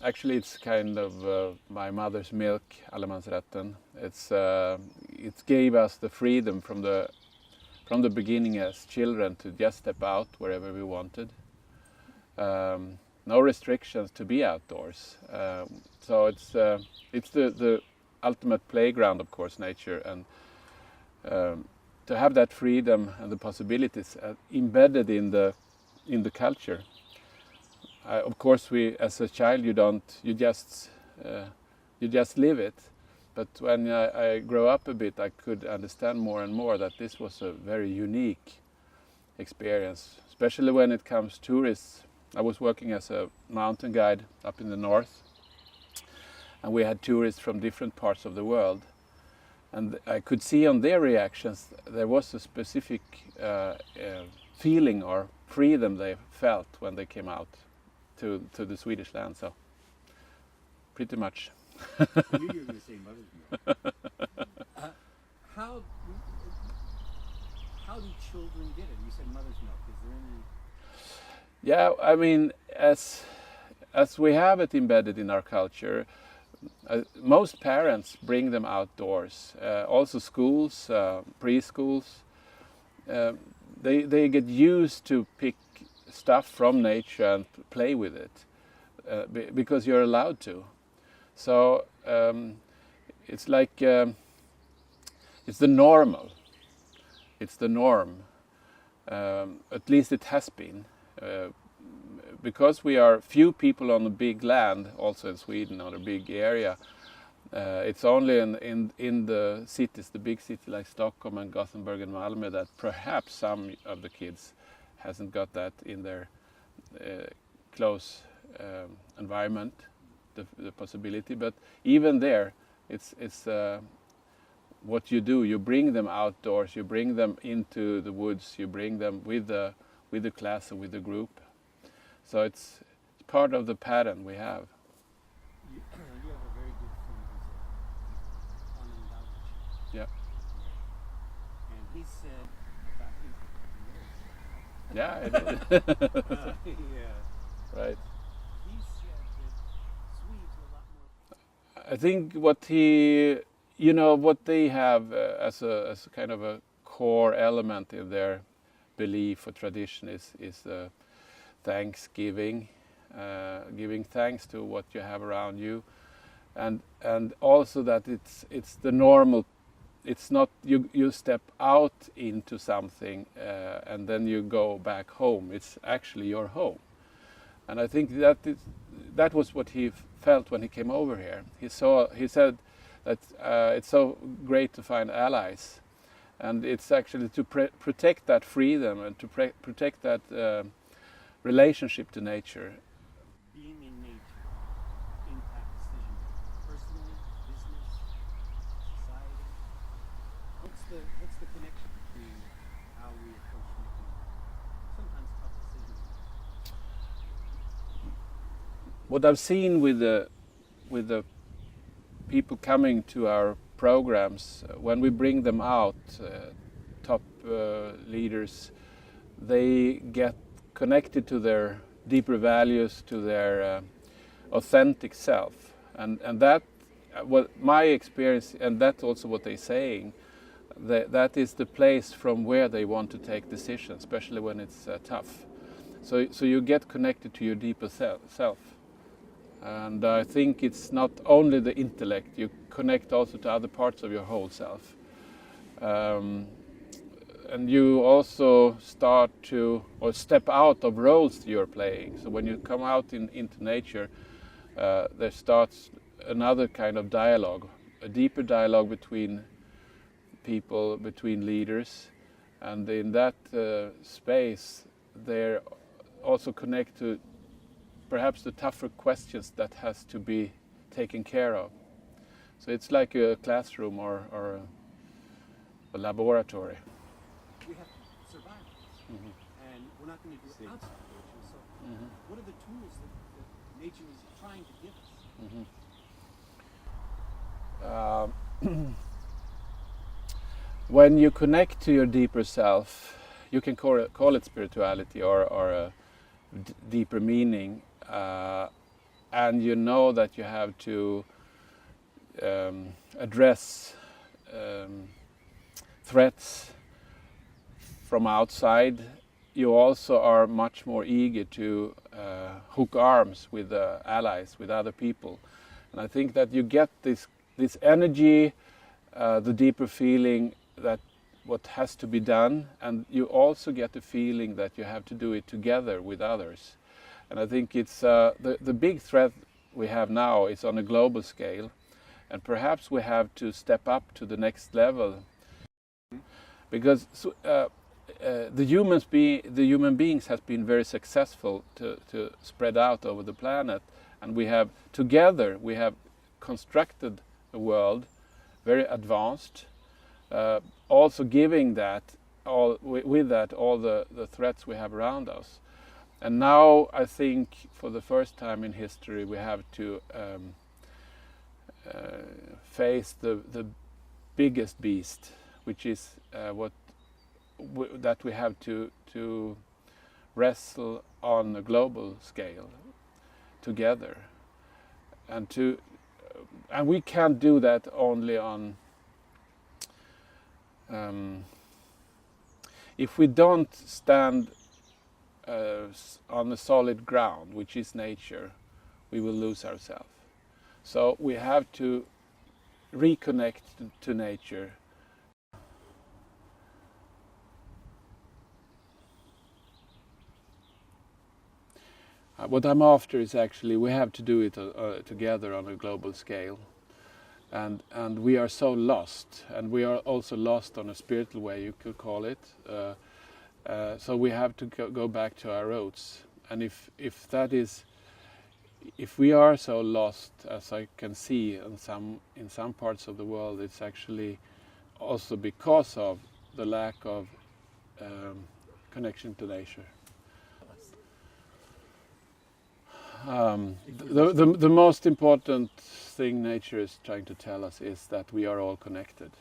Actually, it's kind of my mother's milk, allemansrätten. It gave us the freedom from the beginning as children to just step out wherever we wanted. No restrictions to be outdoors. So it's the ultimate playground, of course, nature, and to have that freedom and the possibilities embedded in the culture. Of course, as a child, you just live it. But when I grow up a bit, I could understand more and more that this was a very unique experience, especially when it comes to tourists. I was working as a mountain guide up in the north, and we had tourists from different parts of the world. And I could see on their reactions there was a specific feeling or freedom they felt when they came out to the Swedish land. So pretty much. I knew you were going to say mother's milk. How do children get it? You said mother's milk. Is there any? Yeah, I mean, as we have it embedded in our culture, most parents bring them outdoors. Also schools, preschools, they get used to pick stuff from nature and play with it because you're allowed to. So it's like it's the normal. It's the norm. At least it has been. Because we are few people on a big land, also in Sweden, on a big area, it's only in the cities, the big cities like Stockholm and Gothenburg and Malmö, that perhaps some of the kids hasn't got that in their close environment, the possibility. But even there, it's what you do. You bring them outdoors. You bring them into the woods. You bring them with the class or with the group. So it's part of the pattern we have. You have a very good friend who's on an Yeah. And he said about him. Yeah, I did. Yeah. Right. He said that Swedes are a lot more. I think what they have as a kind of a core element in their belief or tradition is thanksgiving, giving thanks to what you have around you, and also that it's the normal. It's not you step out into something and then you go back home. It's actually your home, and I think that was what he felt when he came over here. He said that it's so great to find allies, and it's actually to protect that freedom and to protect that relationship to nature. Being in nature impact decisions personally, business, society. What's the connection between how we approach making sometimes tough decisions? What I've seen with the people coming to our programs, when we bring them out, top leaders, they get connected to their deeper values, to their authentic self, and that, what my experience, and that's also what they're saying, that is the place from where they want to take decisions, especially when it's tough. So you get connected to your deeper self. And I think it's not only the intellect, you connect also to other parts of your whole self. And you also start to, or step out of roles you're playing. So when you come out into nature, there starts another kind of dialogue, a deeper dialogue between people, between leaders. And in that space, they also connect to perhaps the tougher questions that has to be taken care of. So it's like a classroom or a laboratory. We have to survive this, and we're not going to do it outside of nature. So, what are the tools that nature is trying to give us? When you connect to your deeper self, you can call it spirituality or a deeper meaning. and you know that you have to address threats from outside, you also are much more eager to hook arms with allies, with other people. And I think that you get this energy, the deeper feeling that what has to be done, and you also get the feeling that you have to do it together with others. And I think it's the big threat we have now is on a global scale, and perhaps we have to step up to the next level, because the human beings has been very successful to spread out over the planet, and we have constructed a world very advanced, also giving that with that all the threats we have around us. And now I think for the first time in history we have to face the biggest beast, which is that we have to wrestle on a global scale together, and we can't do that only on if we don't stand on a solid ground, which is nature, we will lose ourselves. So we have to reconnect to nature. What I'm after is actually we have to do it together on a global scale, and we are so lost, and we are also lost on a spiritual way, you could call it. So we have to go back to our roots, and if we are so lost, as I can see in some parts of the world, it's actually also because of the lack of connection to nature. The most important thing nature is trying to tell us is that we are all connected.